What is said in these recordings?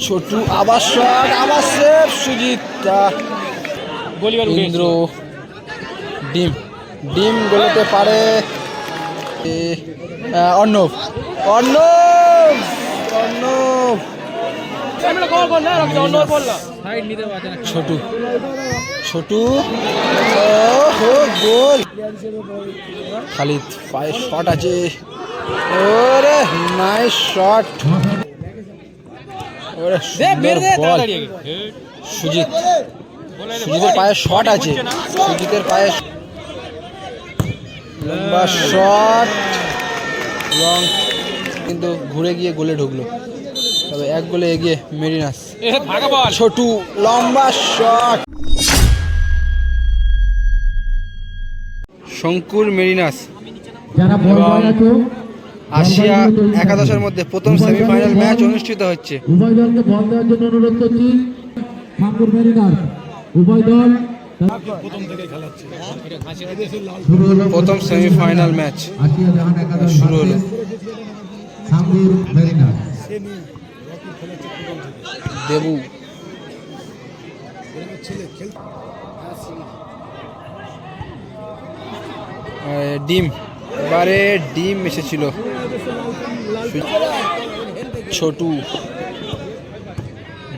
ছোটু আবার শট, আবার সেভ সুজিত। ইন্দ্র ডিম ডিম গোলতে পারে। অর্ণব অর্ণব অর্ণব ছোটু ছোটু গোল। খালিদ পায়ে শট আছে, ওরে নাইস শট, ওরে সুন্দর বল। সুজিত সুজিতের পায়ে শট আছে, সুজিতের পায়ে লম্বা শট লং, কিন্তু ঘুরে গিয়ে গোলে ঢুকলো। তবে এক গোলে এগিয়ে মেরিনাস। ছোটু লম্বা শট, শঙ্কুর মেরিনাস এবং আসিয়া একাদশের মধ্যে প্রথম সেমিফাইনাল ম্যাচ অনুষ্ঠিত হচ্ছে। উভয় দলকে বল দেওয়ার জন্য অনুরোধ করছি। শঙ্কুর মেরিনাস উভয় দল প্রথম সেমিফাইনাল ম্যাচ শুরু হলো। দেবু ডিম, এবারে ডিম এসেছিল। ছোটু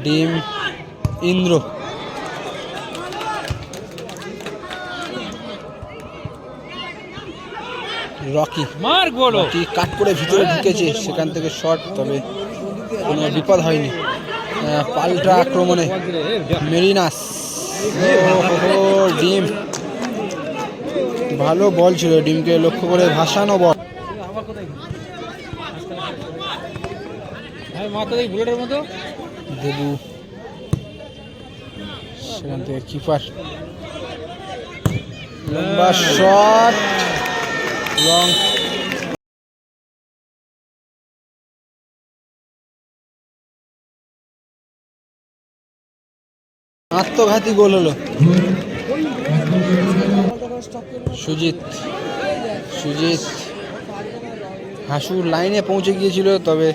ডিম ইন্দ্র, রকি রকি কাট করে ভিতরে ঢুকেছে, সেখান থেকে শট, তবে কোনো বিপদ হয়নি। পাল্টা আক্রমণে মেরিনাস, ডিম ভালো বল ছিল, ডিমকে লক্ষ্য করে ভাসানো বল। দেবু সেখান থেকে কিপার, লম্বা শট লং, আত্মঘাতী গোল হলো। সুজিত সুজিত হাসুর লাইনে পৌঁছে গিয়েছিল, তবে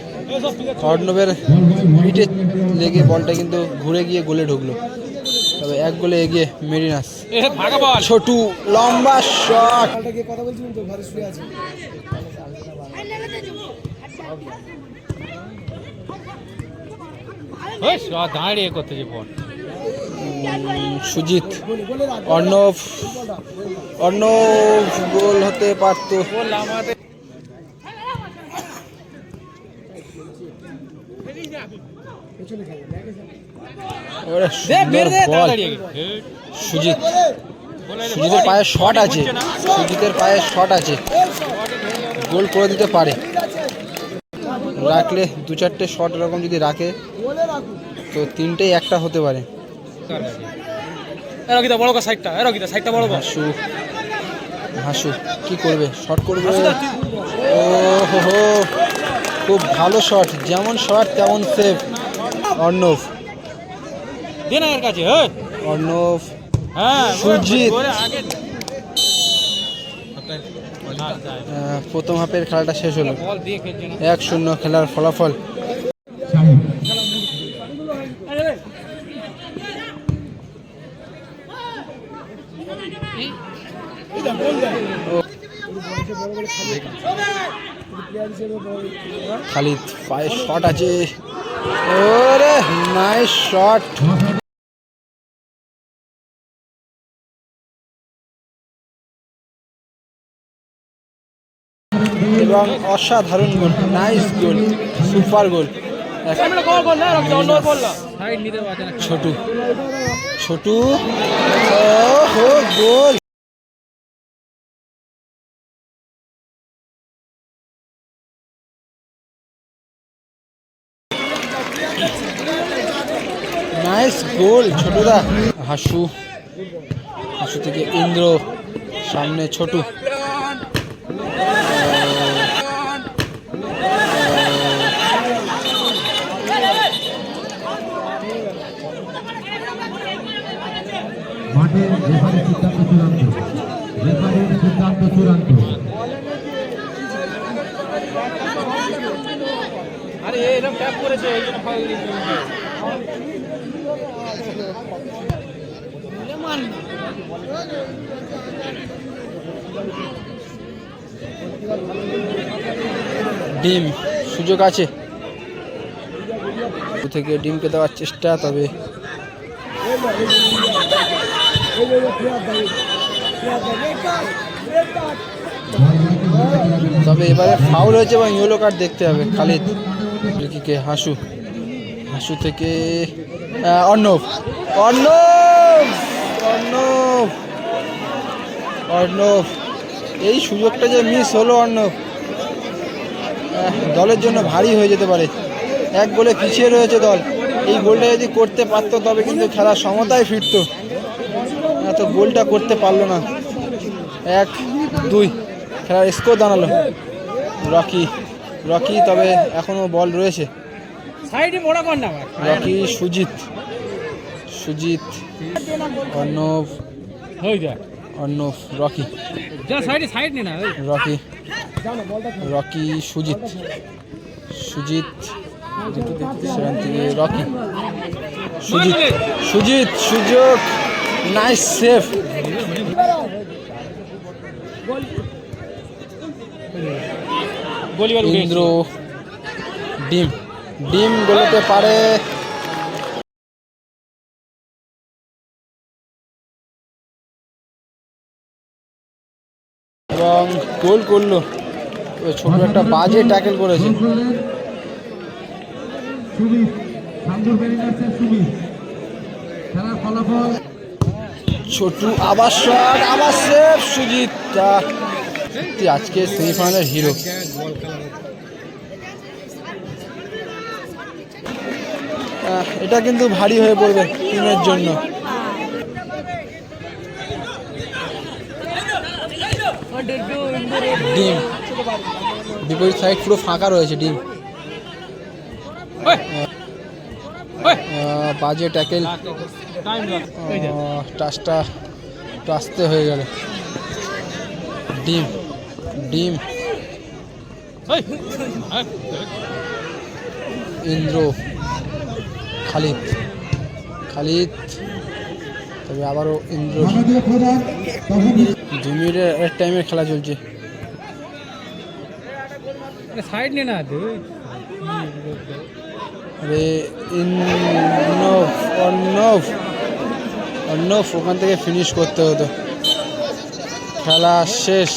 অর্ণবের পিঠে লেগে বলটা কিন্তু ঘুরে গিয়ে গোলে ঢুকলো। তবে এক গোলে এগিয়ে মেরিনাস। ছোটু লম্বা শট, সুজিত অর্ণব অর্ণব গোল হতে পারত। সুজিত সুজিতের পায়ে শট আছে, সুজিতের পায়ে শট আছে, গোল করে দিতে পারে। রাখলে দু চারটে শট এরকম যদি রাখে তো তিনটেই একটা হতে পারে। হাসু কি করবে, শট করবে, ও হো খুব ভালো শট, যেমন শট তেমন সেভ। অর্ণব অর্ণব সুজিত। প্রথম হাফের খেলাটা শেষ হলো, 1-0 খেলার ফলাফল। খালিদ পায়ে শট আছে, ওরে নাইস শট, এবং অসাধারণ গোল, নাইস গোল, সুপার গোল। ছোটু ছোটু গোল, নাইস গোল ছোটুদা। হাসু হাসু থেকে ইন্দ্র, সামনে ছোটু, মাঠের রেফারির সিদ্ধান্ত চূড়ান্ত, রেফারির সিদ্ধান্ত চূড়ান্ত। আরে এরকম ট্যাপ করেছে, এই জন্য ফাউল দিয়েছে। ডিম সুযোগ আছে থেকে ডিমকে দেওয়ার চেষ্টা, তবে এবারে ফাউল হয়েছে এবং ইয়েলো কার্ড দেখতে হবে খালিদ। হাসু থেকে অর্ণব অর্ণব অর্ণব অর্ণব এই সুযোগটা যে মিস হলো অর্ণব, দলের জন্য ভারী হয়ে যেতে পারে। এক গোলে পিছিয়ে রয়েছে দল, এই গোলটা যদি করতে পারতো তবে কিন্তু খেলার সমতায় ফিরতো। এত গোলটা করতে পারলো না। 1-2 খেলার স্কোর দাঁড়ালো। রকি তবে এখনো বল রয়েছে। রকি সুজিত অর্ণব রকি সুজিত সেখান থেকে রকি সুজিত সুযোগ, নাইস সেভ। ইন্দ্র ডিম গোলতে পারে। এবং গোল করলো, ছোট একটা বাজে ট্যাকেল করেছে। ছোটু আবার শট, আবার সেভ সুজিত। আজকে সেমিফাইনালের হিরো। এটা কিন্তু ভারী হয়ে পড়বে টিমের জন্য। ডিম বিপরীত সাইড পুরো ফাঁকা রয়েছে। ডিম বাজে ট্যাকেল, টাচটা আসতে হয়ে গেল। ডিম ইন্দ্র খালিদ তবে আবারও ইন্দ্র। 2 মিনিটের টাইমের খেলা চলছে। অর্ণব ওখান থেকে ফিনিশ করতে হতো। খেলা শেষ।